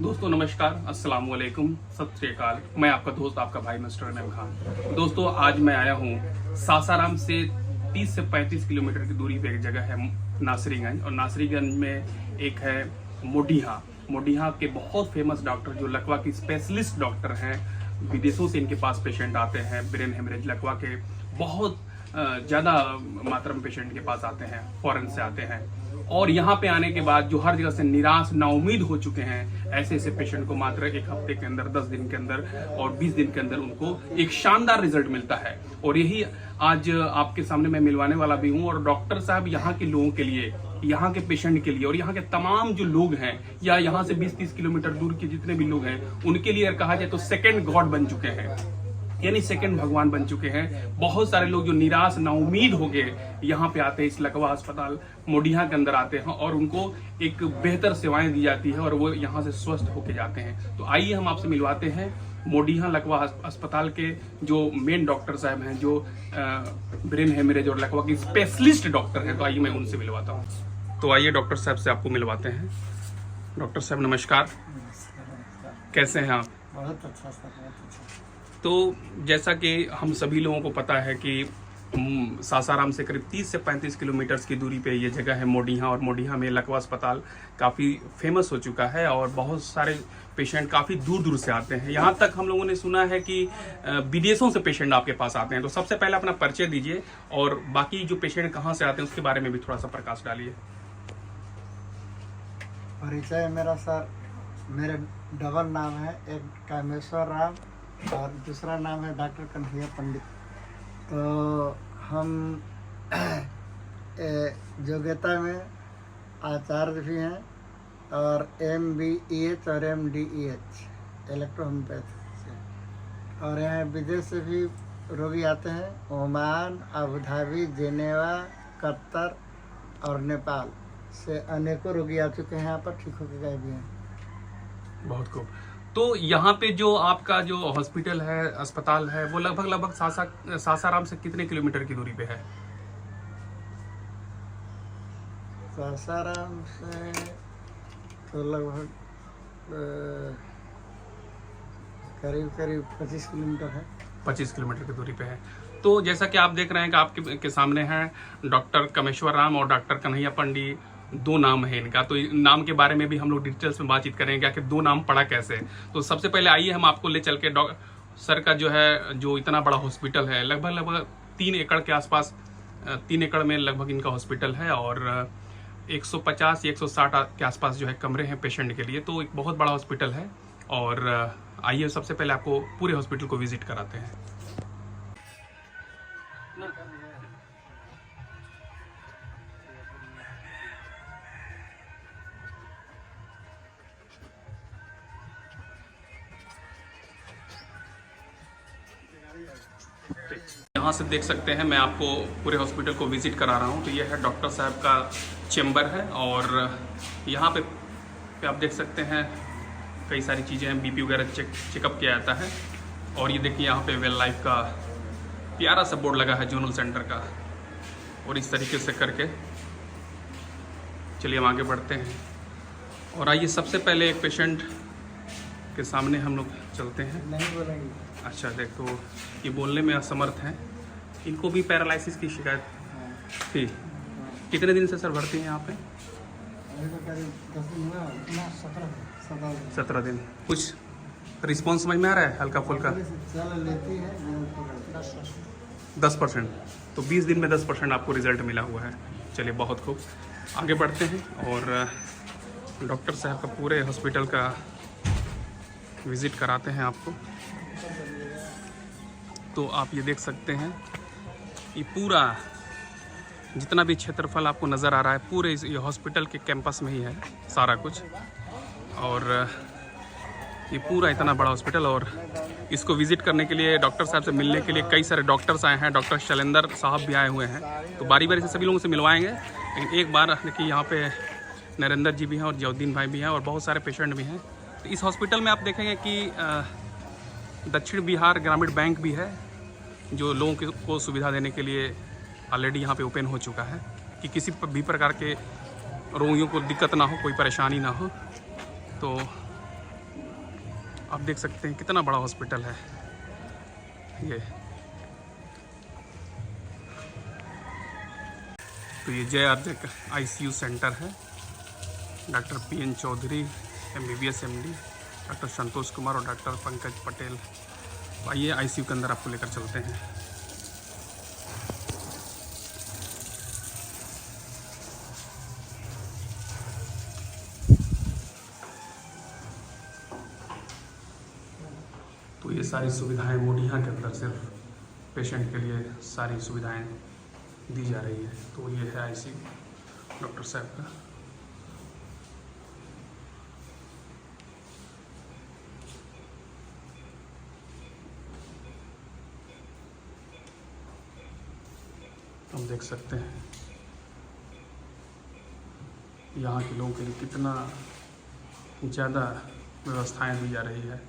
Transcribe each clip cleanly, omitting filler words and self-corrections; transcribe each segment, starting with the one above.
दोस्तों नमस्कार, अस्सलाम वालेकुम, सत श्री अकाल। मैं आपका दोस्त, आपका भाई मिस्टर इमरान खान। दोस्तों आज मैं आया हूँ सासाराम से 30 से 35 किलोमीटर की दूरी पे एक जगह है नासरीगंज, और नासरीगंज में एक है मोडिहा के बहुत फेमस डॉक्टर जो लकवा की स्पेशलिस्ट डॉक्टर हैं। विदेशों से इनके पास पेशेंट आते हैं, ब्रेन हेमरेज लकवा के बहुत ज़्यादा मात्रा में पेशेंट के पास आते हैं, फॉरेन से आते हैं। और यहाँ पे आने के बाद जो हर जगह से निराश नाउमीद हो चुके हैं, ऐसे ऐसे पेशेंट को मात्र एक हफ्ते के अंदर, 10 दिन के अंदर और 20 दिन के अंदर उनको एक शानदार रिजल्ट मिलता है। और यही आज आपके सामने मैं मिलवाने वाला भी हूँ। और डॉक्टर साहब यहाँ के लोगों के लिए, यहाँ के पेशेंट के लिए और यहाँ के तमाम जो लोग हैं या यहाँ से 20-30 किलोमीटर दूर के जितने भी लोग हैं उनके लिए कहा जाए तो सेकेंड गॉड बन चुके हैं, यानी सेकंड भगवान बन चुके हैं। बहुत सारे लोग जो निराश नाउमीद हो गए यहाँ पे आते हैं, इस लकवा अस्पताल मोडिहा के अंदर आते हैं और उनको एक बेहतर सेवाएं दी जाती है और वो यहाँ से स्वस्थ होके जाते हैं। तो आइए हम आपसे मिलवाते हैं मोडिहा लकवा अस्पताल के जो मेन डॉक्टर साहब हैं, जो ब्रेन हेमरेज और लकवा की स्पेशलिस्ट डॉक्टर हैं। तो आइए मैं उनसे मिलवाता हूँ। तो आइए डॉक्टर साहब से आपको मिलवाते हैं। डॉक्टर साहब नमस्कार, कैसे हैं आप? बहुत अच्छा सर, बहुत अच्छा। तो जैसा कि हम सभी लोगों को पता है कि सासाराम से करीब 30 से 35 किलोमीटर की दूरी पे ये जगह है मोडिहा, और मोडिहा में लकवा अस्पताल काफ़ी फेमस हो चुका है और बहुत सारे पेशेंट काफ़ी दूर दूर से आते हैं। यहाँ तक हम लोगों ने सुना है कि विदेशों से पेशेंट आपके पास आते हैं। तो सबसे पहले अपना परिचय दीजिए और बाकी जो पेशेंट कहाँ से आते हैं उसके बारे में भी थोड़ा सा प्रकाश डालिए। परिचय मेरा सर, मेरे डबल नाम है, एक कामेश्वर राम और दूसरा नाम है डॉक्टर कन्हैया पंडित। तो हम योग्यता में आचार्य भी हैं और MBEH और MDEH इलेक्ट्रोहोम्योपैथी से। और यहाँ विदेश से भी रोगी आते हैं, Oman, Abu Dhabi, Geneva, Qatar और नेपाल से अनेकों रोगी आ चुके हैं यहाँ पर, ठीक होकर गए भी हैं। बहुत खूब। तो यहाँ पे जो आपका जो हॉस्पिटल है, अस्पताल है, वो लगभग सासाराम से कितने किलोमीटर की दूरी पे है? सासाराम से तो लगभग करीब 25 किलोमीटर है। 25 किलोमीटर की दूरी पे है। तो जैसा कि आप देख रहे हैं कि आपके सामने हैं डॉक्टर कामेश्वर राम और डॉक्टर कन्हैया पंडित, दो नाम है इनका। तो नाम के बारे में भी हम लोग डिटेल्स में बातचीत करेंगे, आखिर दो नाम पड़ा कैसे। तो सबसे पहले आइए हम आपको ले चल के सर का जो है, जो इतना बड़ा हॉस्पिटल है, लगभग 3 एकड़ के आसपास, 3 एकड़ में लगभग इनका हॉस्पिटल है और 150 या 160 के आसपास जो है कमरे हैं पेशेंट के लिए। तो एक बहुत बड़ा हॉस्पिटल है। और आइए सबसे पहले आपको पूरे हॉस्पिटल को विजिट कराते हैं। यहाँ से देख सकते हैं, मैं आपको पूरे हॉस्पिटल को विजिट करा रहा हूँ। तो ये है डॉक्टर साहब का चेम्बर है और यहाँ पे आप देख सकते हैं कई सारी चीज़ें हैं, BP वगैरह चेकअप किया जाता है। और ये देखिए यहाँ पे वेल लाइफ का प्यारा सा बोर्ड लगा है जोनल सेंटर का। और इस तरीके से करके चलिए हम आगे बढ़ते हैं। और आइए सबसे पहले एक पेशेंट के सामने हम लोग चलते हैं। नहीं बोलेंगे। अच्छा, देखो ये बोलने में असमर्थ हैं, इनको भी पैरालिसिस की शिकायत थी। कितने दिन से सर भर्ती हैं यहाँ पे? 17 दिन। कुछ रिस्पॉन्स समझ में आ रहा है? हल्का फुल्का 10%। तो 20 दिन में 10% आपको रिजल्ट मिला हुआ है। चलिए बहुत खूब, आगे बढ़ते हैं और डॉक्टर साहब का पूरे हॉस्पिटल का विज़िट कराते हैं आपको। तो आप ये देख सकते हैं, ये पूरा जितना भी क्षेत्रफल आपको नज़र आ रहा है, पूरे ये हॉस्पिटल के कैंपस में ही है सारा कुछ। और ये पूरा इतना बड़ा हॉस्पिटल, और इसको विज़िट करने के लिए, डॉक्टर साहब से मिलने के लिए कई सारे डॉक्टर्स आए हैं। डॉक्टर शैलेंद्र साहब भी आए हुए हैं। तो बारी बारी से सभी लोगों से मिलवाएंगे। लेकिन एक बार देखिए, यहाँ पे नरेंद्र जी भी हैं और जयउद्दीन भाई भी हैं और बहुत सारे पेशेंट भी हैं। तो इस हॉस्पिटल में आप देखेंगे कि दक्षिण बिहार ग्रामीण बैंक भी है, जो लोगों को सुविधा देने के लिए ऑलरेडी यहाँ पे ओपन हो चुका है, कि किसी भी प्रकार के रोगियों को दिक्कत ना हो, कोई परेशानी ना हो। तो आप देख सकते हैं कितना बड़ा हॉस्पिटल है ये। तो ये JRJ ICU सेंटर है। Doctor PN Chaudhary MBBS MD, doctor Santosh Kumar और डॉक्टर पंकज पटेल। आइए ICU के अंदर आपको लेकर चलते हैं। तो ये सारी सुविधाएं मोडिया के अंदर सिर्फ पेशेंट के लिए सारी सुविधाएं दी जा रही है। तो ये है ICU डॉक्टर साहब का। हम देख सकते हैं यहाँ के लोगों के लिए कितना ज़्यादा व्यवस्थाएं दी जा रही है।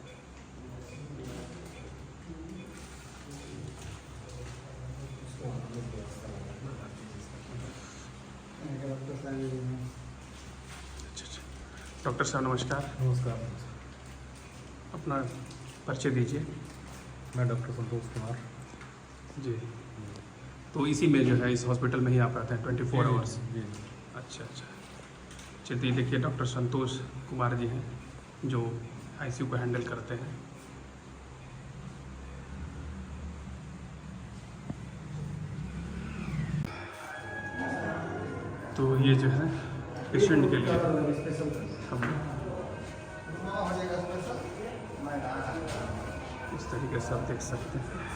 डॉक्टर साहब नमस्कार। नमस्कार। अपना परिचय दीजिए। मैं डॉक्टर संतोष कुमार जी। तो इसी में जो है इस हॉस्पिटल में ही आप रहते हैं 24 आवर्स? जी। अच्छा। चलिए देखिए डॉक्टर संतोष कुमार जी हैं जो ICU को हैंडल करते हैं। तो ये जो है पेशेंट के लिए हम इस तरीके से आप देख सकते हैं।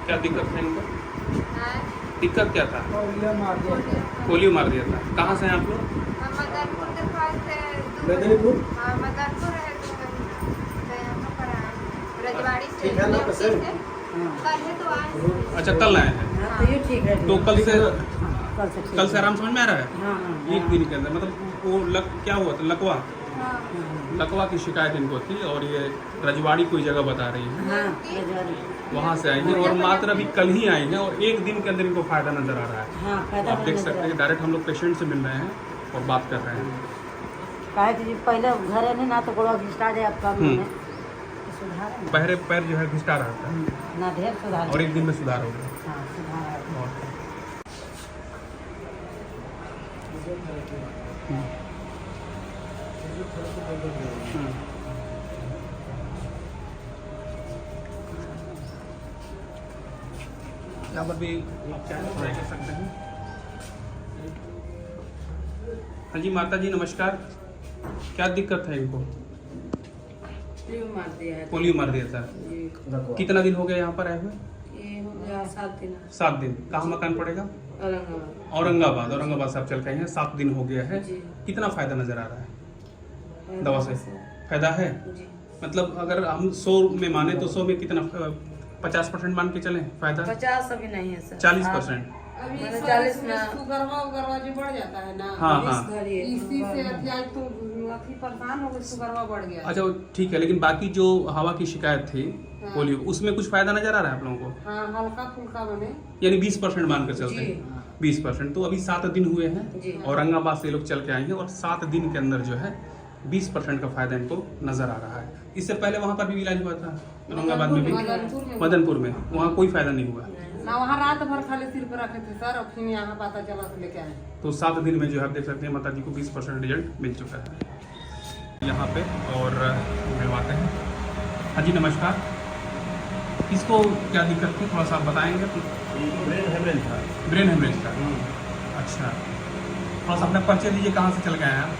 क्या दिक्कत है इनको? दिक्कत क्या था? पोलियो मार दिया था। कहाँ से हैं आप लोग? मदनपुर के पास है। मदनपुर? हाँ, मदनपुर है तो यहाँ पर है। रजवाड़ी से ठीक है ना, DMC से। कल है तो आज। अच्छा कल आए हैं। हाँ, तो ये ठीक है। तो कल से कल से आराम समझ में आ रहा है? हाँ, एक दिन के अंदर मतलब वो क्या हुआ था? लकवा हाँ, लकवा की शिकायत इनको थी और ये रजवाड़ी कोई जगह बता रही है, हाँ, रजवाड़ी। वहाँ से आई हैं और मात्र अभी कल ही आई हैं और एक दिन के अंदर इनको फायदा नजर आ रहा है। हाँ, फायदा आप देख नजर सकते आ हैं डायरेक्ट हम लोग पेशेंट से मिल रहे हैं और बात कर रहे हैं। काहे कि पहले घर है ना तो गोड़ा घिसटा जाए आपका में सुधार है ना। पहले पैर जो है घिसटा रहा था ना ढेर सुधार और है। एक दिन में सुधार हो गया। हाँ, सुधार है। और यहाँ पर भी आप चाहे तो ट्राई कर सकते हैं। हाँ जी माता जी नमस्कार। क्या दिक्कत है इनको? मार दिया है। पोलियो मार दिया था। जी। कितना दिन हो गया यहाँ पर आए हुए? ये हो गया 7 दिन। 7 दिन। कहाँ मकान पड़ेगा? औरंगाबाद। औरंगाबाद से आप चल के आए हैं। 7 दिन हो गया है। जी। कितना फायदा नजर आ रहा है दवा से? फायदा है। जी। मतलब अगर हम 100 में माने तो 100 में कितना 50% मान के चलें फायदा? 50 अभी नहीं है सर। 40%। अभी मैंने इस 40 में में- शुगरवा उगरवा जो बढ़ जाता है ना, हाँ। इसी से आज तो अभी परेशान हो गए, शुगरवा बढ़ गया। अच्छा ठीक है, लेकिन बाकी जो हवा की शिकायत थी हाँ। पोलियो, उसमें कुछ फायदा नजर आ रहा है आप लोगों को? हाँ, हल्का फुल्का बने। यानी 20% मान कर चलते जी। हैं। 20%। तो अभी 7 दिन हुए हैं जी। औरंगाबाद से लोग चल के आएंगे और 7 दिन के अंदर जो है 20% का फायदा इनको नजर आ रहा है। इससे पहले वहाँ पर भी इलाज हुआ था औरंगाबाद में भी, मदनपुर में, वहाँ कोई फायदा नहीं हुआ। ना वहाँ रात भर खाली सिर पर रखे थे सर, और फिर यहाँ पता चला तो लेके आए। तो 7 दिन में जो है आप देख सकते हैं माता जी को 20% रिजल्ट मिल चुका है यहाँ पे। और मिलवाते हैं। हाँ जी नमस्कार। इसको क्या दिक्कत थी थोड़ा सा आप बताएंगे? ब्रेन हेमरेज था। ब्रेन हेमरेज था। अच्छा, थोड़ा सा अपना परिचय दीजिए। कहाँ से चल गए हैं आप?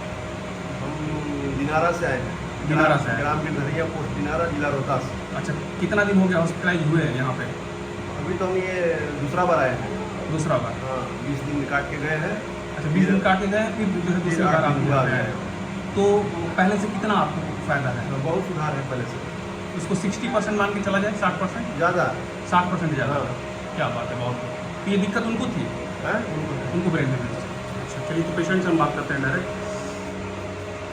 हम दिनारा से आए हैं। दिनारा से आए। ग्राम के धरिया पोस्ट दिनारा, जिला रोहतास। अच्छा, कितना दिन हो गया हॉस्पिटलाइज हुए हैं यहाँ पे? अभी तो हम ये दूसरा बार आए हैं। दूसरा बार? हाँ, 20 दिन काट के गए हैं। अच्छा, 20 दिन काट के गए, फिर जो है दूसरी बार आप फिर गए हैं। तो पहले से कितना आपको फायदा है। तो बहुत सुधार है पहले से, इसको 60% मान के चला जाए, 60%, ज़्यादा 60% ज़्यादा। हाँ। क्या बात है, बहुत। ये दिक्कत उनको थी, है। उनको ब्रेन हेमरेज। अच्छा, चलिए तो पेशेंट से हम बात करते हैं डायरेक्ट।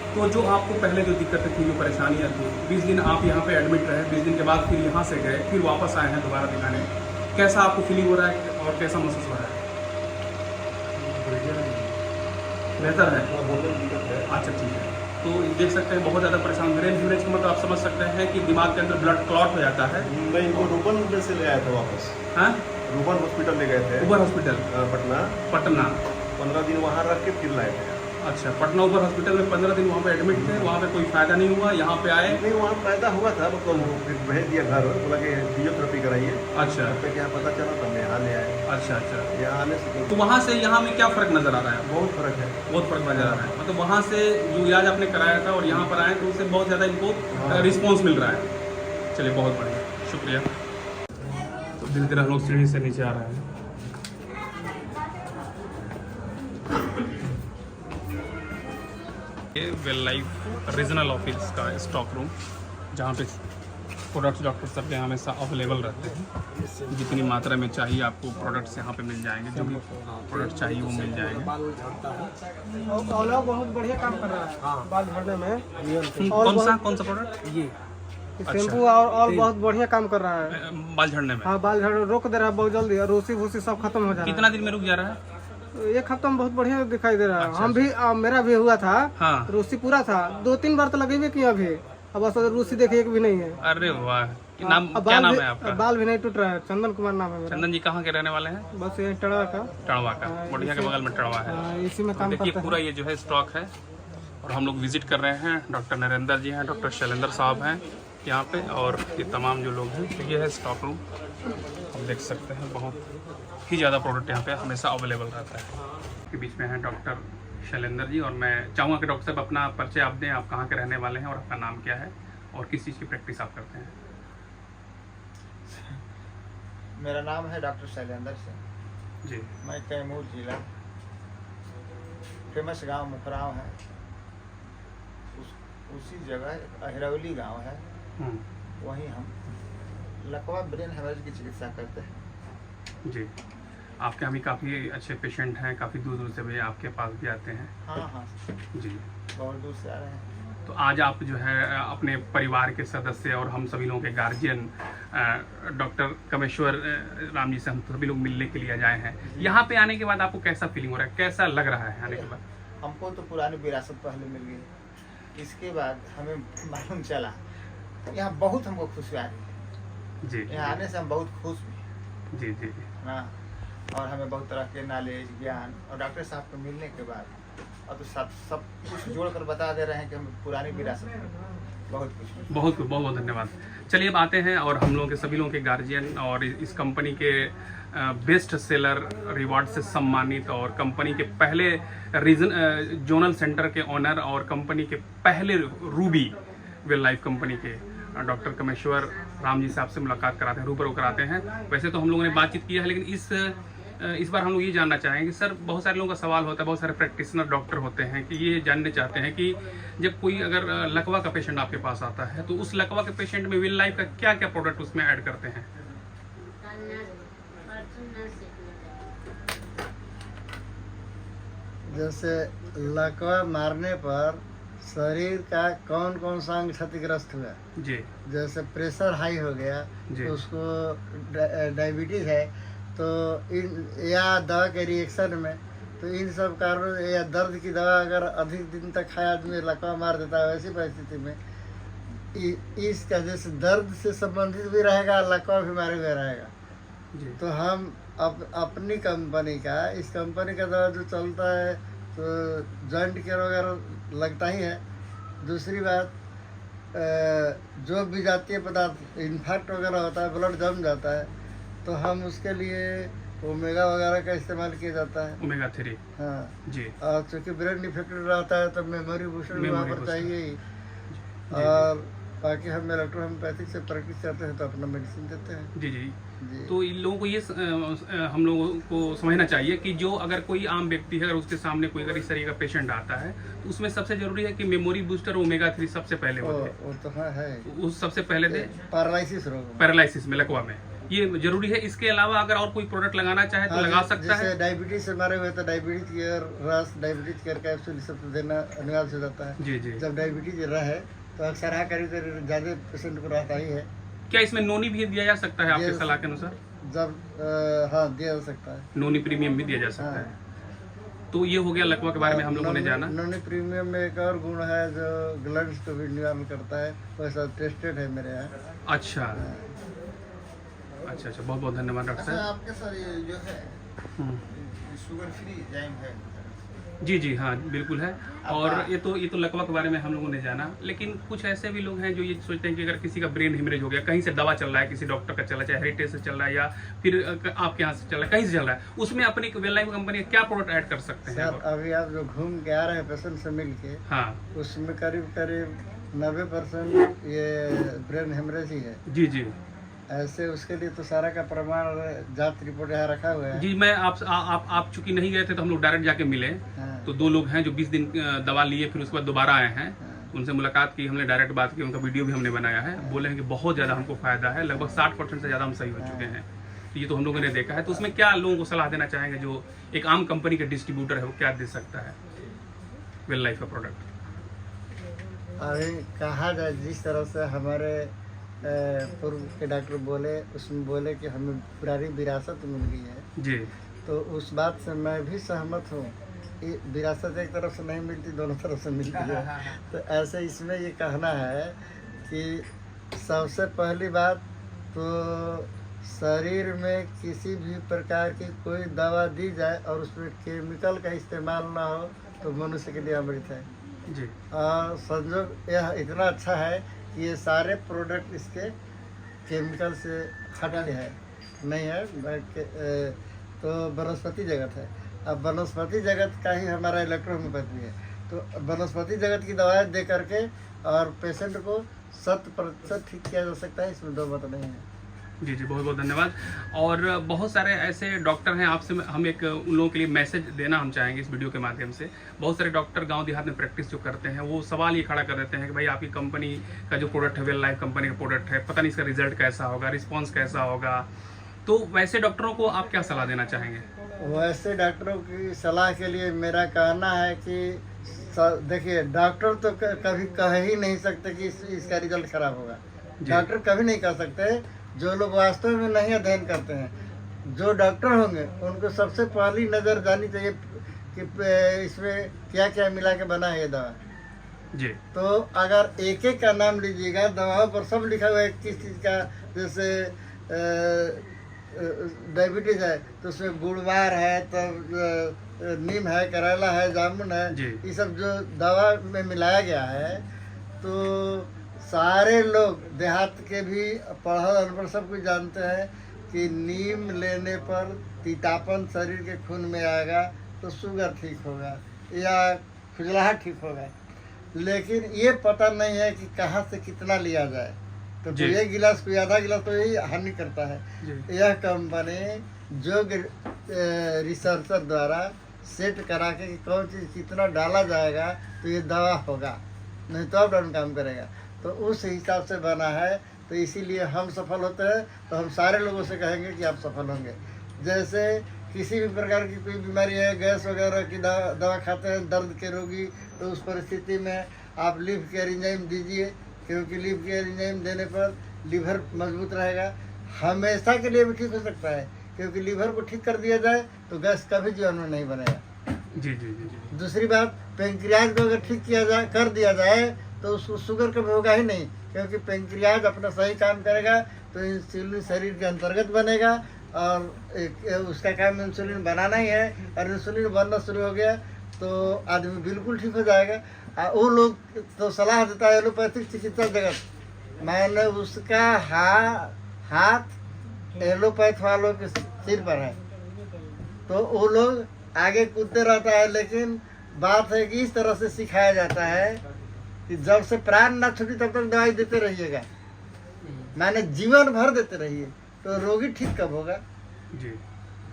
तो जो आपको पहले जो दिक्कतें थी, जो परेशानियाँ थी, 20 दिन आप यहाँ पे एडमिट रहे, 20 दिन के बाद फिर यहाँ से गए, फिर वापस आए हैं दोबारा दिखाने, कैसा आपको फीलिंग हो रहा है और कैसा महसूस हो रहा है? बेहतर है। अच्छा, ठीक है। तो देख सकते हैं बहुत ज़्यादा परेशान, ब्रेन हेमरेज का मतलब आप समझ सकते हैं कि दिमाग के अंदर ब्लड क्लॉट हो जाता है। मैं इनको रूबन में से ले आया था वापस, हाँ, रूबन हॉस्पिटल ले गए थे, उबर हॉस्पिटल पटना। पटना। 15 दिन वहाँ रख के फिर लाए थे। अच्छा, पटना उबर हॉस्पिटल में 15 दिन वहाँ पे एडमिट थे, वहाँ पे कोई फायदा नहीं हुआ, यहाँ पे आए। नहीं, वहाँ फायदा हुआ था, मतलब फिर भेज दिया घर, बोला कि फिजियोथेरेपी कराइए। अच्छा तब तक यहाँ पता चला तब मैं यहाँ ले आए। अच्छा अच्छा। यहाँ आने से तो वहाँ से यहाँ में क्या फ़र्क नज़र आ रहा है? बहुत फर्क है। बहुत फ़र्क नज़र आ रहा है, मतलब वहाँ से जो इलाज आपने कराया था और यहाँ पर आए तो उससे बहुत ज़्यादा इनको रिस्पॉन्स मिल रहा है। चलिए, बहुत बढ़िया, शुक्रिया। तो धीरे धीरे हम लोग सीढ़ी से नीचे आ रहे हैं। ये वेल लाइफ रीजनल ऑफिस का स्टॉक रूम, जहाँ पे प्रोडक्ट्स डॉक्टर सब के हमेशा अवेलेबल रहते हैं। जितनी मात्रा में चाहिए आपको प्रोडक्ट्स यहाँ पे मिल जाएंगे, जो भी प्रोडक्ट चाहिए वो मिल जाएंगे। ओला बहुत बढ़िया काम कर रहा है बाल झड़ने में। कौन सा प्रोडक्ट? ये शैम्पू और बहुत बढ़िया काम कर रहा है बाल झड़ने में। हाँ, बाल झड़ रोक दे रहा है बहुत जल्दी, और रूसी भूसी सब खत्म हो जा रहा है। कितना दिन में रुक जा रहा है? एक हफ्ता में बहुत बढ़िया दिखाई दे रहा है। अच्छा, हम भी मेरा भी हुआ था, हाँ। रूसी पूरा था, 2-3 बार तो लगे किया भी, अब बस रूसी देखे एक भी नहीं है। अरे वाह, नाम अब क्या नाम भी- है आपका? बाल भी नहीं टूट रहा है। चंदन कुमार नाम है मेरा। चंदन जी कहाँ के रहने वाले हैं? बस ये टड़ा का टड़वा का, बढ़िया के बगल में टड़वा है। इसी में तो काम देखिए करता पूरा ये जो है स्टॉक है, और हम लोग विजिट कर रहे हैं। डॉक्टर नरेंद्र जी हैं, डॉक्टर शैलेंद्र साहब हैं यहाँ पे, और ये तमाम जो लोग हैं। तो ये है स्टॉक रूम, हम देख सकते हैं बहुत ही ज़्यादा प्रोडक्ट यहाँ पे हमेशा अवेलेबल रहता है। के बीच में हैं डॉक्टर शैलेंद्र जी, और मैं चाहूँगा कि डॉक्टर साहब अपना परिचय आप दें, आप कहाँ के रहने वाले हैं और आपका नाम क्या है और किस चीज़ की प्रैक्टिस आप करते हैं? मेरा नाम है डॉक्टर शैलेंद्र सिंह। जी। मैं कैमूर जिला, फेमस गांव मुखराव है, उसी जगह अहिरौली गांव है, वहीं हम लकवा ब्रेन हेमरेज की चिकित्सा करते हैं। जी, आपके यहाँ भी काफ़ी अच्छे पेशेंट हैं, काफ़ी दूर दूर से भी आपके पास भी आते हैं। हाँ, जी। बहुत दूर से आ रहे हैं। तो आज आप जो है अपने परिवार के सदस्य और हम सभी लोगों के गार्जियन डॉक्टर कमेश्वर राम जी से हम सभी लोग मिलने के लिए आए हैं। यहाँ पे आने के बाद आपको कैसा फीलिंग हो रहा है, कैसा लग रहा है आने के बाद? हमको तो पुरानी विरासत पहले मिल गई, इसके बाद हमें मालूम चला, यहाँ बहुत हमको खुशी आ रही है। जी यहाँ आने से हम बहुत खुश हुए। जी जी। हाँ, और हमें बहुत तरह के नॉलेज, ज्ञान, और डॉक्टर साहब को मिलने के बाद अब तो सब कुछ जोड़कर बता दे रहे हैं कि हम पुरानी विरासत में बहुत कुछ। बहुत बहुत धन्यवाद। चलिए अब आते हैं और हम लोगों के सभी लोगों के गार्जियन और इस कंपनी के बेस्ट सेलर रिवार्ड से सम्मानित और कंपनी के पहले रीजन जोनल सेंटर के ओनर और कंपनी के पहले रूबी वेल लाइफ कंपनी के डॉक्टर कमेश्वर राम जी साहब से मुलाकात कराते हैं, रूबरू कराते हैं। वैसे तो हम लोगों ने बातचीत की है, लेकिन इस बार हम लोग ये जानना चाहेंगे कि सर, बहुत सारे लोगों का सवाल होता है, बहुत सारे प्रैक्टिशनर डॉक्टर होते हैं कि ये जानने चाहते हैं कि जब कोई अगर लकवा का पेशेंट आपके पास आता है तो उस लकवा के पेशेंट में वेल लाइफ का क्या क्या प्रोडक्ट उसमें ऐड करते हैं? जैसे लकवा मारने पर शरीर का कौन कौन सा अंग क्षतिग्रस्त हुआ, जी। जैसे प्रेशर हाई हो गया जी। तो उसको डायबिटीज है, तो इन या दवा के रिएक्शन में, तो इन सब कारणों या दर्द की दवा अगर अधिक दिन तक खाया आदमी लकवा मार देता है, वैसी परिस्थिति में इसका जैसे दर्द से संबंधित भी रहेगा, लकवा बीमारी भी रहेगा। जी। तो हम अपनी कंपनी का, इस कंपनी का दवा जो चलता है तो जॉइंट केयर वगैरह लगता ही है। दूसरी बात, जो भी जातीय पदार्थ इन्फेक्ट वगैरह होता है, ब्लड जम जाता है, तो हम उसके लिए ओमेगा वगैरह का इस्तेमाल किया जाता है। ओमेगा 3। हाँ जी। और चूँकि ब्रेन डिफेक्टेड रहता है तो मेमोरी बूस्टर भी वहाँ पर चाहिए ही। जी। और बाकी हम इलेक्ट्रोहोम्योपैथिक से प्रैक्टिस करते हैं तो अपना मेडिसिन देते हैं। जी जी। जी। तो इन लोगों को ये हम लोगों को समझना चाहिए कि जो अगर कोई आम व्यक्ति है, अगर उसके सामने कोई अगर इस तरीके का पेशेंट आता है तो उसमें सबसे जरूरी है कि मेमोरी बूस्टर ओमेगा 3 सबसे पहले होते हैं। वो तो है उस सबसे पहले दे पैरालिसिस रोग पैरालिसिस में, लकवा में, ये जरूरी है। इसके अलावा अगर और कोई प्रोडक्ट लगाना चाहे तो लगा सकता है। जैसे डायबिटीज से मारे हुए तो डायबिटीज केयर रस, डायबिटीज केयर कैप्सूल सब तो देना अनिवार्य हो जाता है। जी जी। जब डायबिटीज रहे तो अक्सर करीब ज्यादा पेशेंट को रहता ही है। क्या इसमें नोनी भी दिया जा सकता है आपके सलाह के अनुसार? जब हाँ दिया जा सकता है, नोनी प्रीमियम भी दिया जा सकता हाँ। है। तो ये हो गया लकवा के बारे में हम लोगों ने जाना। नॉन प्रीमियम में एक और गुण है जो ग्लैंड्स को भी निवारण करता है, वैसा टेस्टेड है मेरे यहाँ। अच्छा अच्छा अच्छा, बहुत बहुत धन्यवाद डॉक्टर साहब। आपके सर ये जो है शुगर फ्री जाइम है? जी जी हाँ बिल्कुल है। और ये तो लकवा के बारे में हम लोगों ने जाना, लेकिन कुछ ऐसे भी लोग हैं जो ये सोचते हैं कि अगर किसी का ब्रेन हेमरेज हो गया, कहीं से दवा चल रहा है, किसी डॉक्टर का चल रहा है, चाहे हेरिटेज से चल रहा है या फिर आपके यहाँ से चल रहा है, कहीं से चल रहा है, उसमें अपनी वेल लाइफ कंपनी क्या प्रोडक्ट ऐड कर सकते हैं? सर अभी आप जो घूम के आ रहे हैं पेशेंट से मिल के, हाँ उसमें करीब 90% ये ब्रेन हेमरेज ही है। जी जी ऐसे उसके लिए तो सारा का प्रमाण जांच रिपोर्ट यहाँ रखा हुआ है। जी। मैं आप चूंकि नहीं गए थे तो हम लोग डायरेक्ट जाके मिले। हाँ। तो 2 लोग हैं जो 20 दिन दवा लिए, फिर उसके बाद दोबारा आए हैं। उनसे मुलाकात की, हमने डायरेक्ट बात की, उनका वीडियो भी हमने बनाया है। बोले हैं कि बहुत ज़्यादा हमको फायदा है, लगभग 60% से ज़्यादा हम सही हो चुके हैं। तो ये तो हम लोगों ने देखा है। तो उसमें क्या लोगों को सलाह देना चाहेंगे जो एक आम कंपनी का डिस्ट्रीब्यूटर है, वो क्या दे सकता है वेल लाइफ का प्रोडक्ट? अभी कहा जाए जिस तरह से हमारे पूर्व के डॉक्टर बोले, उसमें बोले कि हमें पुरानी विरासत मिल गई है, जी तो उस बात से मैं भी सहमत हूँ। ये विरासत एक तरफ से नहीं मिलती, दोनों तरफ से मिलती है। तो ऐसे इसमें ये कहना है कि सबसे पहली बात तो शरीर में किसी भी प्रकार की कोई दवा दी जाए और उसमें केमिकल का इस्तेमाल ना हो तो मनुष्य के लिए अमृत है। जी। और संजोग यह इतना अच्छा है कि ये सारे प्रोडक्ट इसके केमिकल से हटके है नहीं है, तो वनस्पति जगत है। अब वनस्पति जगत का ही हमारा इलेक्ट्रोहोम्योपैथी है, तो वनस्पति जगत की दवाएं दे करके और पेशेंट को 100% ठीक किया जा सकता है, इसमें दो मत नहीं है। जी जी, बहुत बहुत धन्यवाद। और बहुत सारे ऐसे डॉक्टर हैं, आपसे हम एक उन लोगों के लिए मैसेज देना हम चाहेंगे इस वीडियो के माध्यम से। बहुत सारे डॉक्टर गांव देहात में प्रैक्टिस जो करते हैं वो सवाल ये खड़ा कर देते हैं कि भाई आपकी कंपनी का जो प्रोडक्ट है, वेल लाइफ कंपनी का प्रोडक्ट है, पता नहीं इसका रिजल्ट कैसा होगा, रिस्पॉन्स कैसा होगा। तो वैसे डॉक्टरों को आप क्या सलाह देना चाहेंगे? वैसे डॉक्टरों की सलाह के लिए मेरा कहना है कि देखिए, डॉक्टर तो कभी कह ही नहीं सकते कि इसका रिजल्ट खराब होगा। डॉक्टर कभी नहीं कह सकते। जो लोग वास्तव में नहीं अध्ययन करते हैं, जो डॉक्टर होंगे उनको सबसे पहली नज़र जानी चाहिए कि इसमें क्या क्या मिला के बना है ये दवा। जी। तो अगर एक एक का नाम लीजिएगा, दवाओं पर सब लिखा हुआ है किस चीज़ का, जैसे डायबिटीज है तो उसमें गुड़वार है, तब नीम है, करेला है, जामुन है, ये सब जो दवा में मिलाया गया है, तो सारे लोग देहात के भी पढ़ल अनपढ़ सब कुछ जानते हैं कि नीम लेने पर तीतापन शरीर के खून में आएगा तो शुगर ठीक होगा या खुजलाहट ठीक होगा। लेकिन ये पता नहीं है कि कहाँ से कितना लिया जाए। तो कोई 1 गिलास कोई आधा गिलास तो यही हानि करता है। यह कंपनी जो रिसर्चर द्वारा सेट करा के कि कौन चीज़ कितना डाला जाएगा तो ये दवा होगा, नहीं तो आप डाउन काम करेगा, तो उस हिसाब से बना है। तो इसीलिए हम सफल होते हैं तो हम सारे लोगों से कहेंगे कि आप सफल होंगे। जैसे किसी भी प्रकार की कोई बीमारी है, गैस वगैरह की दवा खाते हैं, दर्द के रोगी, तो उस परिस्थिति में आप लीफ केयर एंजाइम दीजिए, क्योंकि लीफ केयर एंजाइम देने पर लीवर मजबूत रहेगा, हमेशा के लिए भी ठीक हो सकता है, क्योंकि लीवर को ठीक कर दिया जाए तो गैस कभी जीवन में नहीं बनेगा। जी जी जी। दूसरी बात, पेंक्रियाज को अगर ठीक किया जाए, कर दिया जाए, तो उसको शुगर कभी होगा ही नहीं, क्योंकि पेंक्रियाज अपना सही काम करेगा तो इंसुलिन शरीर के अंतर्गत बनेगा और उसका काम इंसुलिन बनाना ही है, और इंसुलिन बनना शुरू हो गया तो आदमी बिल्कुल ठीक हो जाएगा। वो लोग तो सलाह देता है एलोपैथिक चिकित्सा जगत, मैंने उसका हाथ एलोपैथ वालों के सिर पर है, तो वो लोग आगे कूदते रहता है। लेकिन बात है कि इस तरह से सिखाया जाता है कि जब से प्राण ना छूटी तब तक दवाई देते रहिएगा, माने जीवन भर देते रहिए, तो रोगी ठीक कब होगा। जी।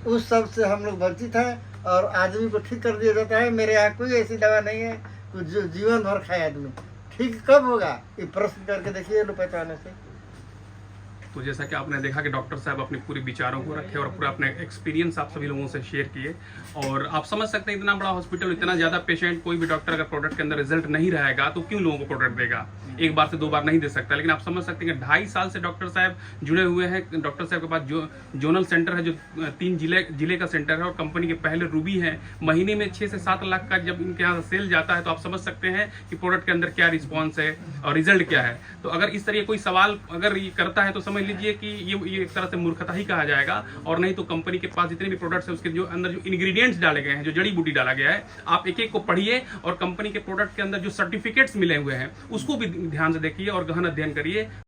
उस सब से हम लोग वंचित हैं और आदमी को ठीक कर दिया जाता है। मेरे यहाँ कोई ऐसी दवा नहीं है कि जो जीवन भर खाए आदमी, ठीक कब होगा ये प्रश्न करके देखिए एलोपैथी वाले से। तो जैसा कि आपने देखा कि डॉक्टर साहब अपने पूरे विचारों को रखे और पूरा अपने एक्सपीरियंस आप सभी लोगों से शेयर किए, और आप समझ सकते हैं इतना बड़ा हॉस्पिटल, इतना ज़्यादा पेशेंट, कोई भी डॉक्टर अगर प्रोडक्ट के अंदर रिजल्ट नहीं रहेगा तो क्यों लोगों को प्रोडक्ट देगा, एक बार से 2 बार नहीं दे सकता। लेकिन आप समझ सकते हैं कि 2.5 साल से डॉक्टर साहब जुड़े हुए हैं। डॉक्टर साहब के पास जो जोनल सेंटर है, जो 3 जिले का सेंटर है, और कंपनी के पहले रूबी है। महीने में 6 से 7 लाख का जब इनके यहाँ सेल जाता है तो आप समझ सकते हैं कि प्रोडक्ट के अंदर क्या रिस्पॉन्स है और रिजल्ट क्या है। तो अगर इस तरह कोई सवाल अगर ये करता है तो समझ लीजिए कि ये एक तरह से मूर्खता ही कहा जाएगा, और नहीं तो कंपनी के पास जितने भी प्रोडक्ट्स हैं उसके जो अंदर जो इंग्रेडिएंट्स डाले गए हैं, जो जड़ी बूटी डाला गया है, आप एक एक को पढ़िए और कंपनी के प्रोडक्ट के अंदर जो सर्टिफिकेट्स मिले हुए हैं उसको भी ध्यान से देखिए और गहन अध्ययन करिए।